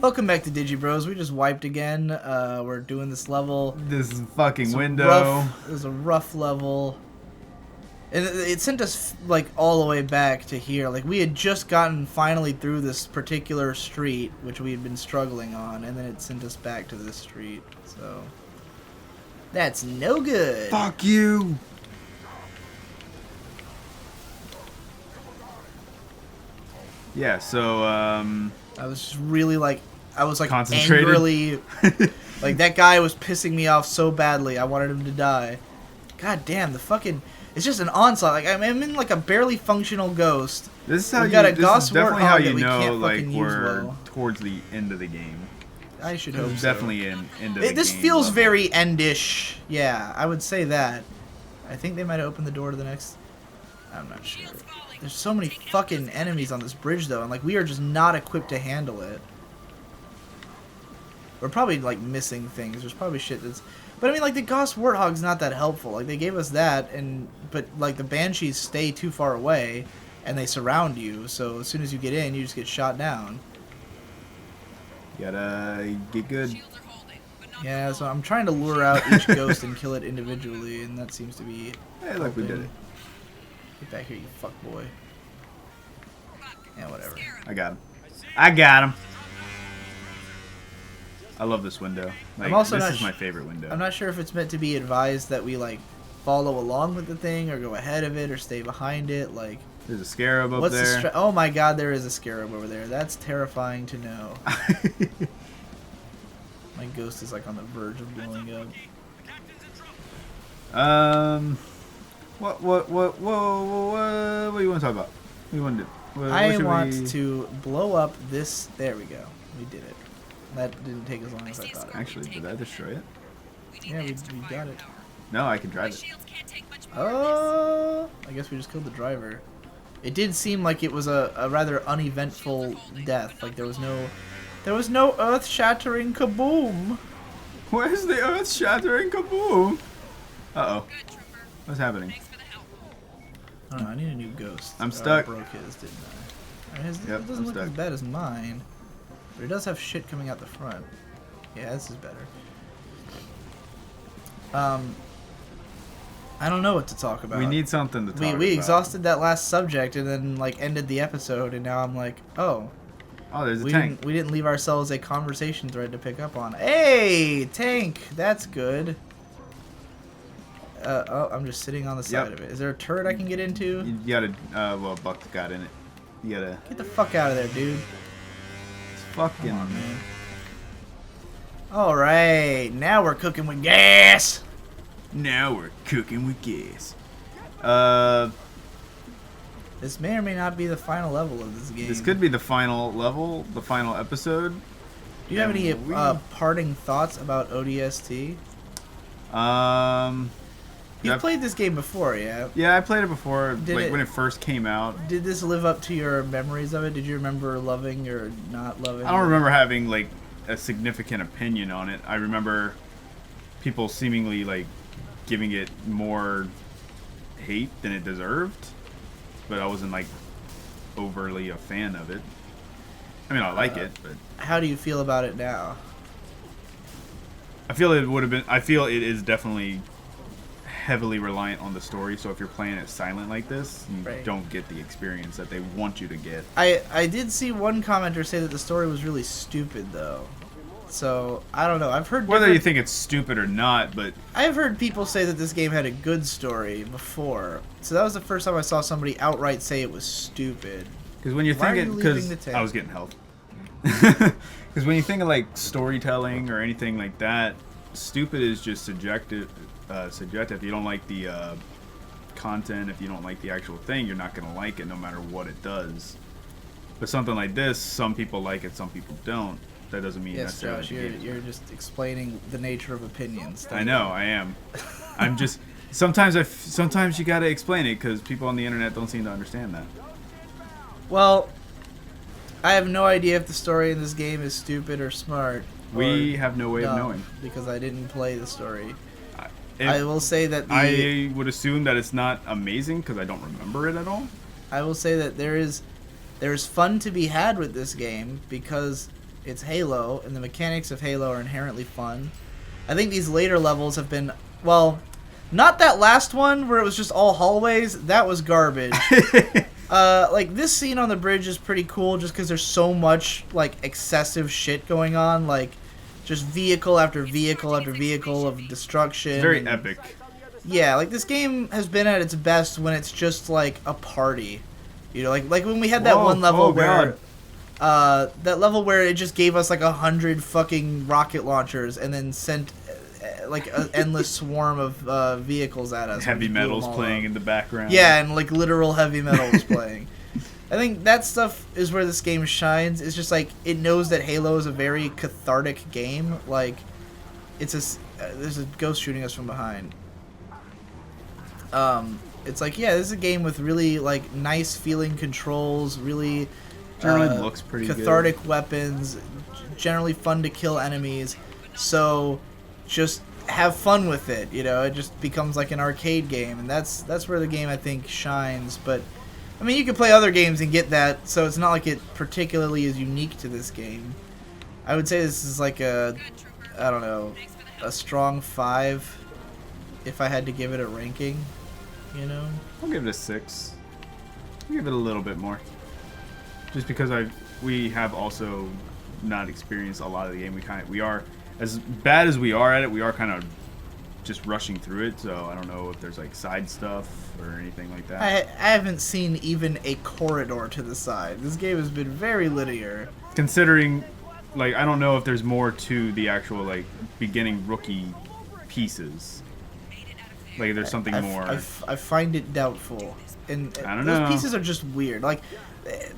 Welcome back to Digi Bros. We just wiped again. We're doing this level. This is fucking window. It was a rough level. And it sent us, like, all the way back to here. Like, we had just gotten finally through this particular street, which we had been struggling on, and then it sent us back to this street. So, that's no good. Fuck you. Yeah, so, I was just really, like, concentrated. angrily... like, that guy was pissing me off so badly, I wanted him to die. God damn, the fucking... It's just an onslaught. Like, I'm in, like, a barely functional ghost. This is how we got a this Gauss is definitely how you we know, can't like, fucking use we're well. towards the end of the game. I should This hope is so. definitely an end of the game. This feels level. very endish. Yeah, I would say that. I think they might have opened the door to the next... I'm not sure. There's so many fucking enemies on this bridge, though, and, like, we are just not equipped to handle it. We're probably, like, missing things. There's probably shit that's... But, I mean, like, the Gauss Warthog's not that helpful. Like, they gave us that, but, like, the Banshees stay too far away, and they surround you, so as soon as you get in, you just get shot down. You gotta get good. Yeah, so I'm trying to lure out each ghost and kill it individually, and that seems to be... Hey, look, we did it. Get back here, you fuckboy. Yeah, whatever. I got him. I got him. I love this window. Like, I'm also this not is my favorite window. I'm not sure if it's meant to be advised that we, like, follow along with the thing, or go ahead of it, or stay behind it, like... There's a scarab up What's there. the oh my god, there is a scarab over there. That's terrifying to know. My ghost is, like, on the verge of blowing up. What do you want to talk about? What do you want to do? I want to blow up this... There we go. We did it. That didn't take as long as I thought it would. Actually, did I destroy it? Yeah, we got it. No, I can drive it. Oh, I guess we just killed the driver. It did seem like it was a rather uneventful death. Like, there was no earth-shattering kaboom. Where's the earth-shattering kaboom? Uh-oh. What's happening? I don't know, I need a new ghost. I'm stuck. I broke his, didn't I? His, Yep, it doesn't I'm look stuck. as bad as mine. But it does have shit coming out the front. Yeah, this is better. I don't know what to talk about. We need something to talk about. We exhausted that last subject and then, like, ended the episode, and now I'm like, oh. Oh, there's a tank. We didn't leave ourselves a conversation thread to pick up on. Hey, tank! That's good. Oh, I'm just sitting on the side of it. Is there a turret I can get into? You gotta, well, Buck got in it. You gotta... Get the fuck out of there, dude. It's fucking... Come on, man. Alright, now we're cooking with gas! Now we're cooking with gas. This may or may not be the final level of this game. This could be the final level, the final episode. Do you have any parting thoughts about ODST? You've played this game before, yeah? Yeah, I played it before, when it first came out. Did this live up to your memories of it? Did you remember loving or not loving I don't remember having, like, a significant opinion on it. I remember people seemingly, like, giving it more hate than it deserved, but I wasn't, like, overly a fan of it. I mean, I like it, but... How do you feel about it now? I feel it would have been... I feel it is definitely heavily reliant on the story, so if you're playing it silent like this, you don't get the experience that they want you to get. I did see one commenter say that the story was really stupid, though. So, I don't know. I've heard... Whether you think it's stupid or not, but... I've heard people say that this game had a good story before. So that was the first time I saw somebody outright say it was stupid. Because when you're thinking... Because I was getting health. Because when you think of, like, storytelling or anything like that, stupid is just subjective. If you don't like the content, if you don't like the actual thing, you're not going to like it no matter what it does. But something like this, some people like it, some people don't. That doesn't mean yes, Josh, you're just explaining the nature of opinions. I know, I am. I'm just... Sometimes you gotta explain it, because people on the internet don't seem to understand that. Well, I have no idea if the story in this game is stupid or smart. We have no way of knowing. Because I didn't play the story. I will say that I would assume that it's not amazing, because I don't remember it at all. I will say that there's fun to be had with this game, because it's Halo, and the mechanics of Halo are inherently fun. I think these later levels have been, well, not that last one where it was just all hallways. That was garbage. Like, this scene on the bridge is pretty cool just because there's so much, like, excessive shit going on. Like, just vehicle after vehicle after vehicle of destruction. It's very epic. Yeah, like, this game has been at its best when it's just, like, a party. You know, like when we had that one level where... that level where it just gave us, like, 100 fucking rocket launchers and then sent... like an endless swarm of vehicles at us. Heavy metals playing in the background. Yeah, and like literal heavy metals playing. I think that stuff is where this game shines. It's just like it knows that Halo is a very cathartic game. Like, it's there's a ghost shooting us from behind. It's like, yeah, this is a game with really like nice feeling controls, really generally looks pretty cathartic good. Weapons, generally fun to kill enemies. So just have fun with it, you know. It just becomes like an arcade game, and that's where the game I think shines. But I mean, you can play other games and get that, so it's not like it particularly is unique to this game. I would say this is like a, I don't know, a strong 5 if I had to give it a ranking, you know. I'll give it a 6. I'll give it a little bit more, just because we have also not experienced a lot of the game. We are, as bad as we are at it, we are kind of just rushing through it, so I don't know if there's like side stuff or anything like that. I haven't seen even a corridor to the side. This game has been very linear. Considering, like, I don't know if there's more to the actual, like, beginning rookie pieces. Like, there's something more. I find it doubtful. And I don't know. Those pieces are just weird. Like,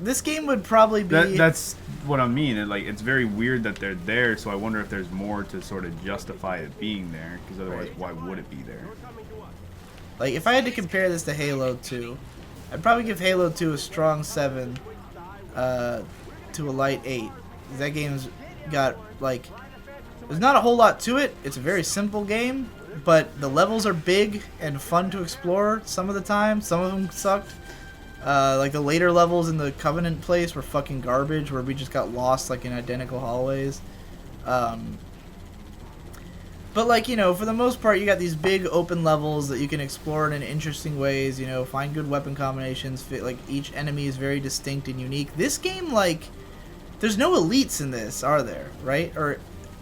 this game would probably be... That's what I mean. Like, it's very weird that they're there, so I wonder if there's more to sort of justify it being there, because otherwise, why would it be there? Like, if I had to compare this to Halo 2, I'd probably give Halo 2 a strong 7 to a light 8. That game's got, like... There's not a whole lot to it. It's a very simple game, but the levels are big and fun to explore some of the time. Some of them sucked. Like the later levels in the Covenant place were fucking garbage, where we just got lost like in identical hallways. But like, you know, for the most part, you got these big open levels that you can explore in interesting ways. You know, find good weapon combinations. Like each enemy is very distinct and unique. This game, like, there's no elites in this, are there? Right? Or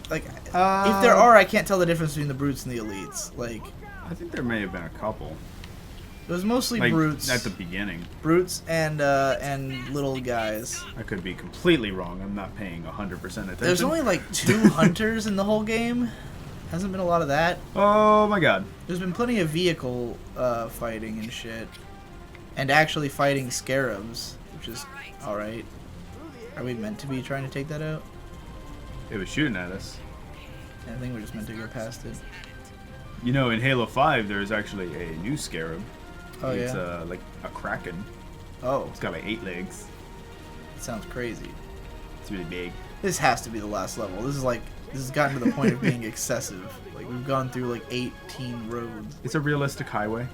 like, if there are, I can't tell the difference between the brutes and the elites. Like, I think there may have been a couple. It was mostly like, brutes at the beginning. Brutes and little guys. I could be completely wrong. I'm not paying 100% attention. There's only like 2 hunters in the whole game. Hasn't been a lot of that. Oh my god. There's been plenty of vehicle fighting and shit, and actually fighting scarabs, which is all right. Are we meant to be trying to take that out? It was shooting at us. I think we're just meant to go past it. You know, in Halo 5, there's actually a new scarab. Oh, it's yeah? like a kraken. Oh. It's got like 8 legs. It sounds crazy. It's really big. This has to be the last level. This has gotten to the point of being excessive. Like, we've gone through like 18 roads. It's a realistic highway.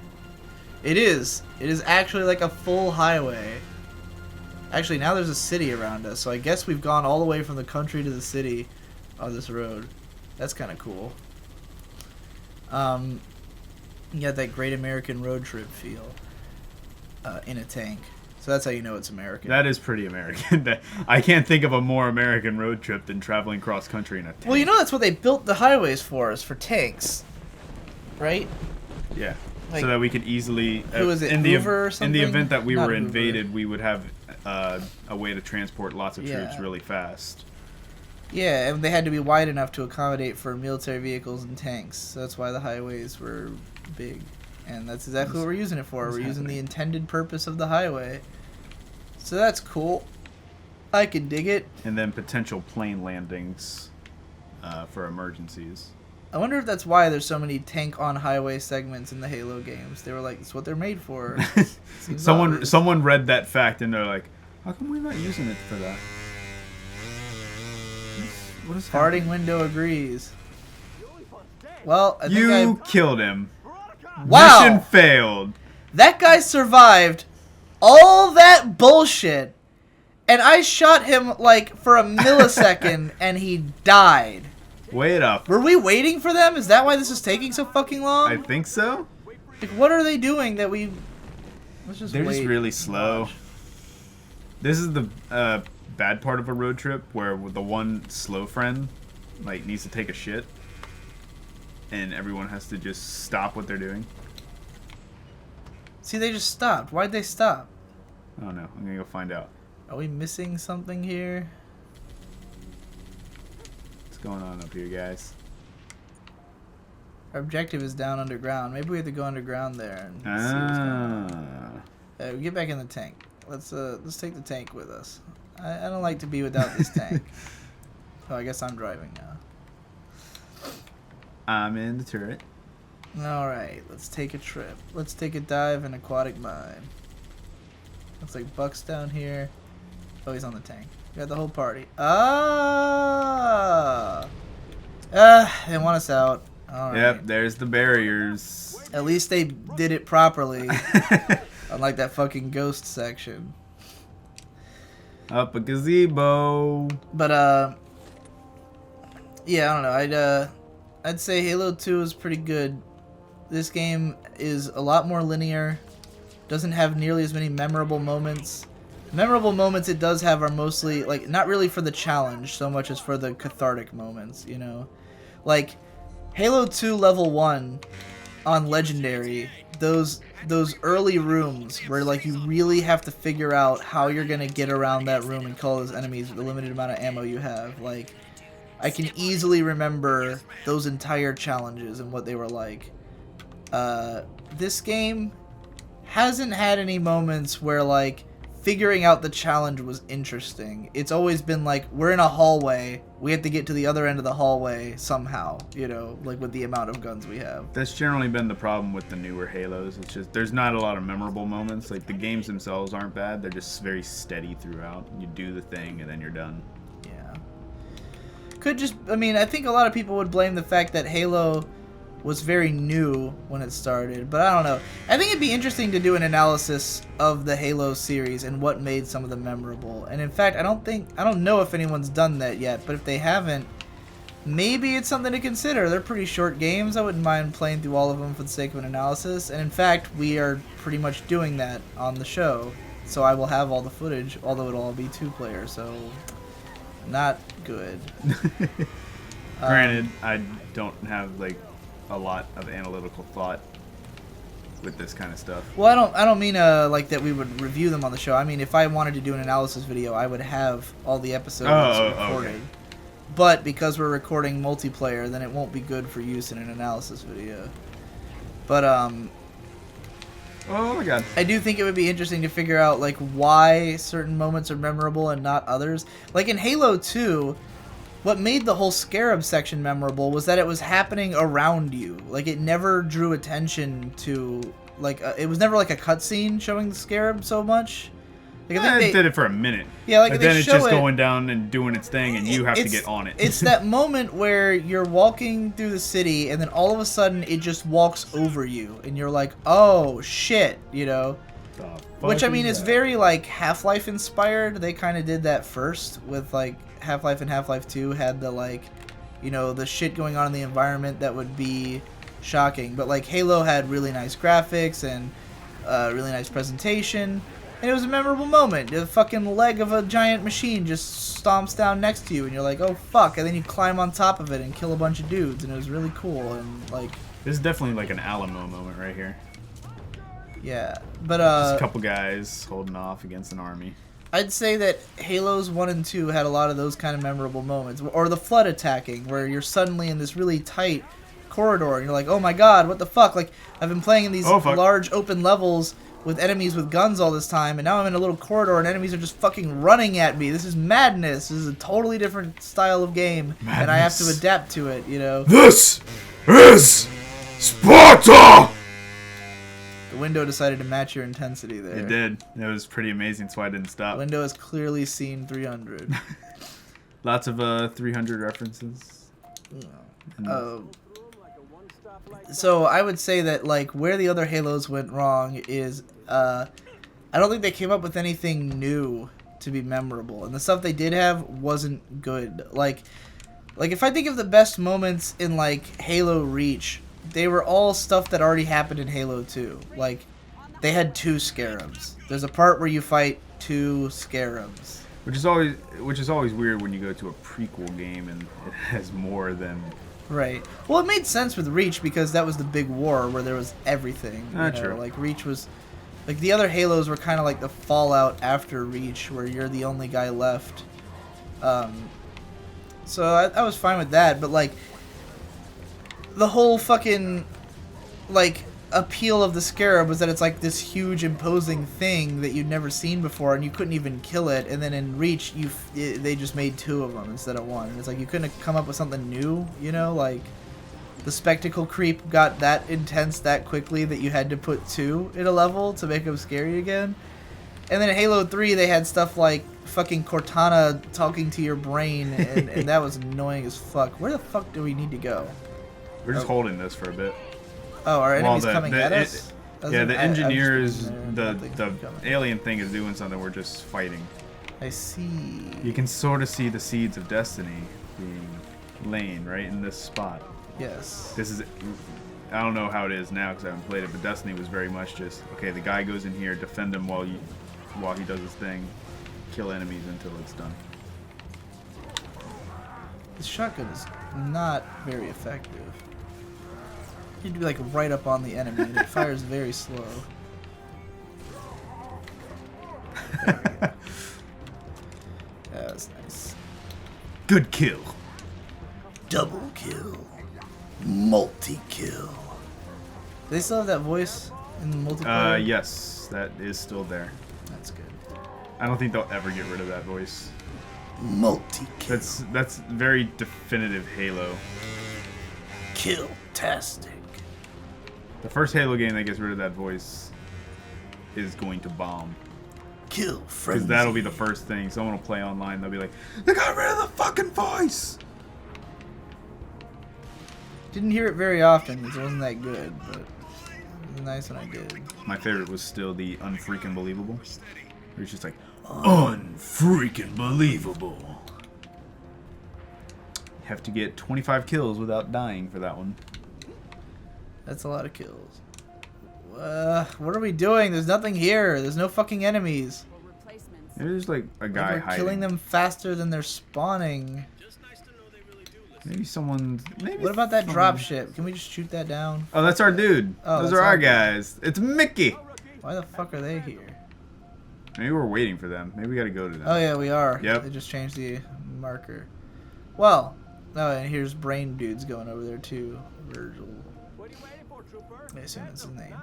It is. It is actually like a full highway. Actually, now there's a city around us, so I guess we've gone all the way from the country to the city on this road. That's kind of cool. You got that Great American Road Trip feel in a tank. So that's how you know it's American. That is pretty American. I can't think of a more American road trip than traveling cross country in a tank. Well, you know that's what they built the highways for, is for tanks, right? Yeah. Like, so that we could easily... who was it, Hoover or something? In the event that we Not were Hoover. invaded, we would have a way to transport lots of troops really fast. Yeah, and they had to be wide enough to accommodate for military vehicles and tanks. So that's why the highways were big. And that's exactly what we're using it for. We're using the intended purpose of the highway. So that's cool. I can dig it. And then potential plane landings for emergencies. I wonder if that's why there's so many tank-on-highway segments in the Halo games. They were like, it's what they're made for. Someone read that fact and they're like, how come we're not using it for that? What is Farting window agrees. Well, I think you killed him. Wow. Mission failed. That guy survived all that bullshit, And I shot him, like, for a millisecond, and he died. Wait up. Were we waiting for them? Is that why this is taking so fucking long? I think so. Like, what are they doing that we... Let's just They're wait. just really slow. This is the bad part of a road trip, where the one slow friend, like, needs to take a shit. And everyone has to just stop what they're doing. See, they just stopped. Why'd they stop? I don't know. I'm gonna go find out. Are we missing something here? What's going on up here, guys? Our objective is down underground. Maybe we have to go underground there and see what's going on. Get back in the tank. Let's take the tank with us. I don't like to be without this tank. Oh, I guess I'm driving now. I'm in the turret. Alright, let's take a trip. Let's take a dive in Aquatic Mine. Looks like Buck's down here. Oh, he's on the tank. We got the whole party. They want us out. All right. Yep, there's the barriers. At least they did it properly. Unlike that fucking ghost section. Up a gazebo. But, yeah, I don't know. I'd say Halo 2 is pretty good. This game is a lot more linear. Doesn't have nearly as many memorable moments. Memorable moments it does have are mostly, like, not really for the challenge so much as for the cathartic moments, you know? Like, Halo 2 Level 1 on Legendary, those early rooms where, like, you really have to figure out how you're gonna get around that room and kill those enemies with the limited amount of ammo you have. Like, I can easily remember those entire challenges and what they were like. This game hasn't had any moments where, like, figuring out the challenge was interesting. It's always been like, we're in a hallway, we have to get to the other end of the hallway somehow, you know, like with the amount of guns we have. That's generally been the problem with the newer Halos. It's just, there's not a lot of memorable moments. Like, the games themselves aren't bad, they're just very steady throughout. You do the thing and then you're done. Yeah. Could just, I mean, I think a lot of people would blame the fact that Halo was very new when it started, but I don't know. I think it'd be interesting to do an analysis of the Halo series and what made some of them memorable. And in fact, I don't know if anyone's done that yet, but if they haven't, maybe it's something to consider. They're pretty short games. I wouldn't mind playing through all of them for the sake of an analysis. And in fact, we are pretty much doing that on the show. So I will have all the footage, although it'll all be 2-player, so not good. Granted, I don't have, like, a lot of analytical thought with this kind of stuff. Well, I don't mean like that we would review them on the show. I mean, if I wanted to do an analysis video, I would have all the episodes recorded. Okay. But because we're recording multiplayer, then it won't be good for use in an analysis video. But oh my god, I do think it would be interesting to figure out, like, why certain moments are memorable and not others. Like in Halo 2, what made the whole Scarab section memorable was that it was happening around you. Like, it never drew attention to, like, it was never like a cutscene showing the Scarab so much. Like, I think they did it for a minute. Yeah, like, but then it's just going down and doing its thing, and you have to get on it. It's that moment where you're walking through the city, and then all of a sudden it just walks over you, and you're like, oh shit, you know. Which, I mean, is very, like, Half-Life inspired. They kind of did that first with, like, Half-Life and Half-Life 2 had the, like, you know, the shit going on in the environment that would be shocking. But, like, Halo had really nice graphics and really nice presentation. And it was a memorable moment. The fucking leg of a giant machine just stomps down next to you, and you're like, oh, fuck. And then you climb on top of it and kill a bunch of dudes, and it was really cool. And, like... This is definitely, like, an Alamo moment right here. Yeah, but just a couple guys holding off against an army. I'd say that Halos 1 and 2 had a lot of those kind of memorable moments. Or the flood attacking, where you're suddenly in this really tight corridor, and you're like, oh my god, what the fuck? Like, I've been playing in these large open levels with enemies with guns all this time, and now I'm in a little corridor and enemies are just fucking running at me. This is madness. This is a totally different style of game, and I have to adapt to it, you know? This is Sparta! The window decided to match your intensity there. It did. It was pretty amazing, so I didn't stop. The window has clearly seen 300. Lots of 300 references. So I would say that, like, where the other Halos went wrong is I don't think they came up with anything new to be memorable, and the stuff they did have wasn't good. Like if I think of the best moments in like Halo Reach, they were all stuff that already happened in Halo 2. Like they had 2 scarabs. There's a part where you fight 2 scarabs. Which is always weird when you go to a prequel game and it has more than. Right. Well, it made sense with Reach because that was the big war where there was everything. True. Like Reach was, like the other Halos were kind of like the fallout after Reach, where you're the only guy left. So I was fine with that, but like the whole fucking like appeal of the Scarab was that it's like this huge imposing thing that you'd never seen before, and you couldn't even kill it. And then in Reach, they just made 2 of them instead of 1. It's like you couldn't come up with something new, you know? Like the spectacle creep got that intense that quickly that you had to put 2 in a level to make them scary again. And then in Halo 3, they had stuff like fucking Cortana talking to your brain, and that was annoying as fuck. Where the fuck do we need to go? We're just holding this for a bit. Oh, are enemies coming at us? Yeah, the engineers, the alien thing is doing something. We're just fighting. I see. You can sort of see the seeds of destiny being laid right in this spot. Yes. This is. I don't know how it is now because I haven't played it, but Destiny was very much just okay. The guy goes in here, defend him while he does his thing, kill enemies until it's done. The shotgun is not very effective. You'd be like right up on the enemy, and it fires very slow. Yeah, that's nice. Good kill. Double kill. Multi-kill. Do they still have that voice in the multiplayer? Yes, that is still there. That's good. I don't think they'll ever get rid of that voice. Multi-kill. That's very definitive Halo. Kill-tastic. The first Halo game that gets rid of that voice is going to bomb. Kill frenzy. Because that'll be the first thing. Someone will play online. They'll be like, they got rid of the fucking voice. Didn't hear it very often because it wasn't that good, but it was nice when I did. My favorite was still the unfreaking believable. Where it's just like, unfreaking believable. You have to get 25 kills without dying for that one. That's a lot of kills. What are we doing? There's nothing here. There's no fucking enemies. There's like a guy we're hiding. Killing them faster than they're spawning. Maybe someone. What about that dropship? Can we just shoot that down? Oh, that's our dude. Oh, those are our guys. It's Mickey. Why the fuck are they here? Maybe we're waiting for them. Maybe we gotta go to them. Oh yeah, we are. Yep. They just changed the marker. Well, oh, and here's Brain Dude's going over there too. Virgil. I assume that's his name.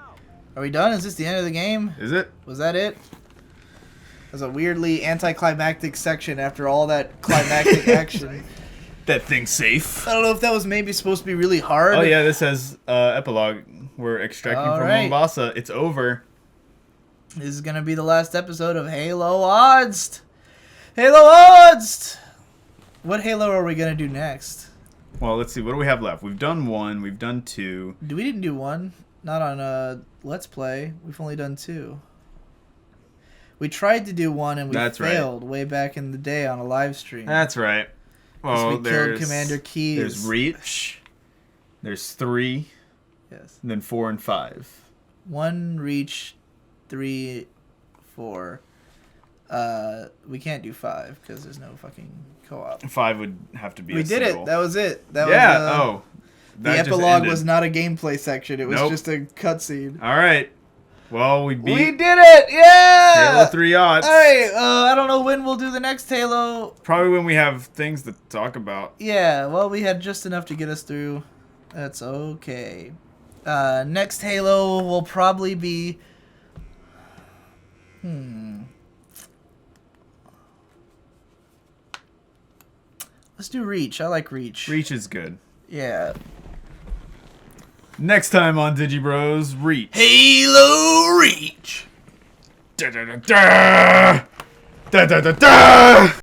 Are we done? Is this the end of the game? Is it? Was that it? There's a weirdly anticlimactic section after all that climactic action. That thing's safe. I don't know if that was maybe supposed to be really hard. Oh yeah, this says epilogue. We're extracting from Mombasa. It's over. This is gonna be the last episode of Halo ODST. Halo ODST. What Halo are we gonna do next? Well, let's see. What do we have left? We've done 1. We've done 2. We didn't do 1. Not on Let's Play. We've only done 2. We tried to do 1 and we failed way back in the day on a live stream. That's right. Well, we killed Commander Keys. There's Reach. There's 3. Yes. And then 4 and 5. 1 Reach, 3, 4. We can't do 5 because there's no fucking co-op. 5 would have to be. We did it. That was it. That was, the epilogue was not a gameplay section. It was just a cutscene. All right. Well, we did it! Yeah! Halo 3 ODST. Alright, I don't know when we'll do the next Halo. Probably when we have things to talk about. Yeah, well, we had just enough to get us through. That's okay. Next Halo will probably be... Let's do Reach. I like Reach. Reach is good. Yeah. Next time on Digi Bros, Reach. Halo Reach. Da da da da. Da da da da.